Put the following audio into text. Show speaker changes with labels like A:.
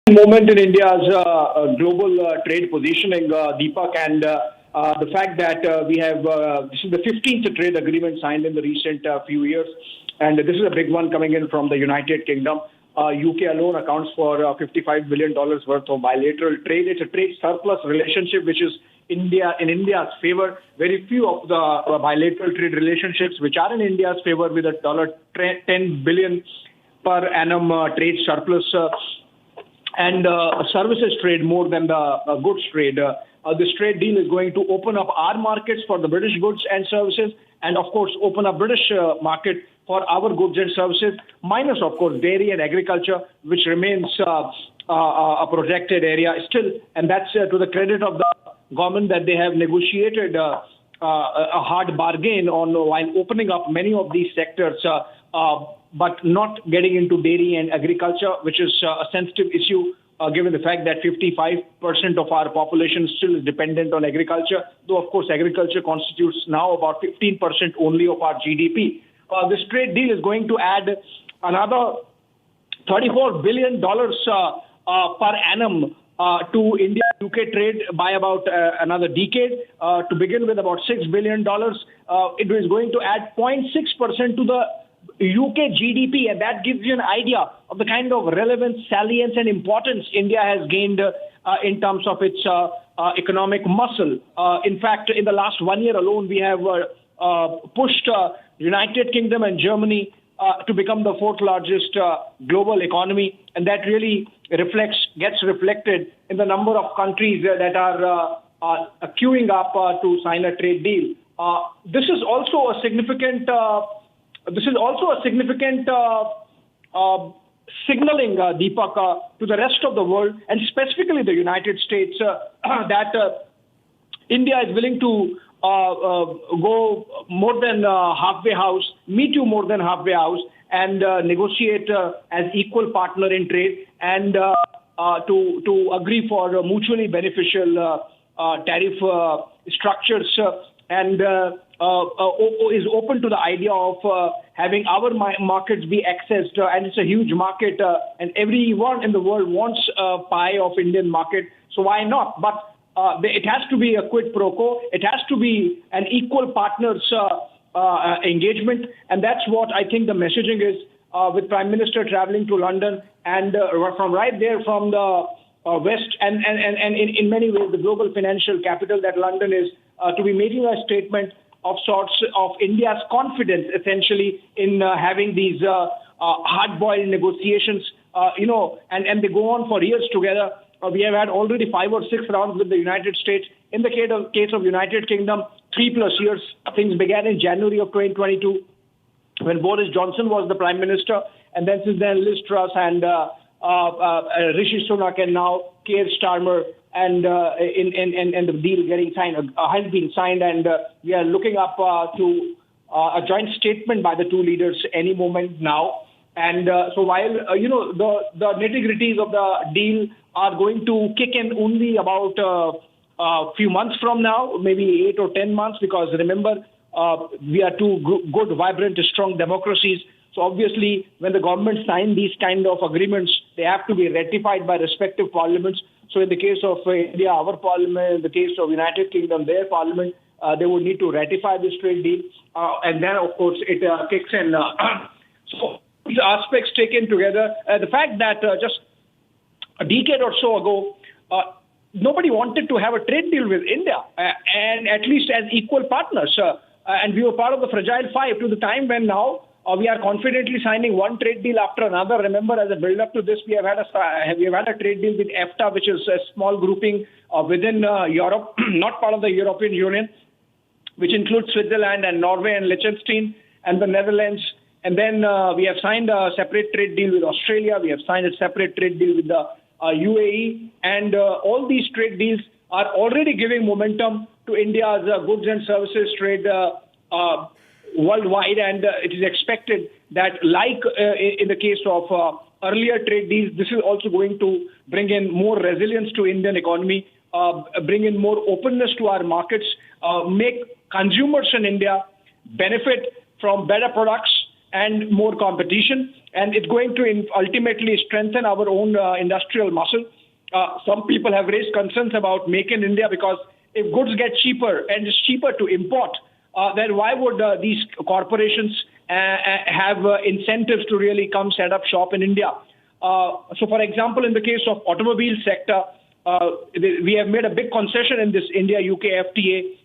A: Moment in India's global trade positioning, Deepak, and the fact that we have this is the 15th trade agreement signed in the recent few years, and this is a big one coming in from the United Kingdom. UK alone accounts for $55 billion worth of bilateral trade. It's a trade surplus relationship, which is in India's favor. Very few of the bilateral trade relationships which are in India's favor, with a $10 billion per annum trade surplus. And services trade more than the goods trade. This trade deal is going to open up our markets for the British goods and services, and of course open up British market for our goods and services, minus of course dairy and agriculture, which remains a protected area still. And that's to the credit of the government, that they have negotiated a hard bargain on while opening up many of these sectors. But not getting into dairy and agriculture, which is a sensitive issue, given the fact that 55% of our population still is dependent on agriculture, though, of course, agriculture constitutes now about 15% only of our GDP. This trade deal is going to add another $34 billion per annum to India-UK trade by about another decade. To begin with, about $6 billion. It is going to add 0.6% to the UK GDP, and that gives you an idea of the kind of relevance, salience, and importance India has gained in terms of its economic muscle. In fact, in the last 1 year alone, we have pushed United Kingdom and Germany to become the fourth largest global economy, and that really gets reflected in the number of countries that are queuing up to sign a trade deal. This is also a significant signaling, Deepak, to the rest of the world, and specifically the United States, that India is willing to go more than halfway house, meet you more than halfway house, and negotiate as equal partner in trade, and to agree for mutually beneficial tariff structures, and is open to the idea of having our markets be accessed. And it's a huge market, and everyone in the world wants a pie of Indian market. So why not? But it has to be a quid pro quo. It has to be an equal partners engagement, and that's what I think the messaging is, with Prime Minister traveling to London, and from right there from the West, and in many ways the global financial capital that London is, to be making a statement of sorts of India's confidence, essentially, in having these hard-boiled negotiations, and they go on for years together. We have had already 5 or 6 rounds with the United States. In the case of United Kingdom, 3+ years. Things began in January of 2022, when Boris Johnson was the Prime Minister, and then since then Liz Truss and Rishi Sunak, and now Keir Starmer, and the deal getting signed has been signed, and we are looking up to a joint statement by the two leaders any moment now. And so while the nitty-gritties of the deal are going to kick in only about a few months from now, maybe 8 or 10 months, because remember, we are two good, vibrant, strong democracies. So obviously, when the government sign these kind of agreements, they have to be ratified by respective parliaments. So in the case of India, our parliament; in the case of United Kingdom, their parliament, they would need to ratify this trade deal, and then of course it kicks in. So these aspects taken together, the fact that just a decade or so ago, nobody wanted to have a trade deal with India, and at least as equal partners, and we were part of the Fragile Five, to the time when now we are confidently signing one trade deal after another. Remember, as a build-up to this, we have had a trade deal with EFTA, which is a small grouping within Europe, not part of the European Union, which includes Switzerland and Norway and Liechtenstein and the Netherlands. And then we have signed a separate trade deal with Australia. We have signed a separate trade deal with the UAE. And all these trade deals are already giving momentum to India's goods and services trade worldwide, and it is expected that, like in the case of earlier trade deals, this is also going to bring in more resilience to Indian economy, bring in more openness to our markets, make consumers in India benefit from better products and more competition, and it's going to ultimately strengthen our own industrial muscle. Some people have raised concerns about Make in India, because if goods get cheaper and it's cheaper to import, then why would these corporations have incentives to really come set up shop in India? So, for example, in the case of automobile sector, we have made a big concession in this India-UK FTA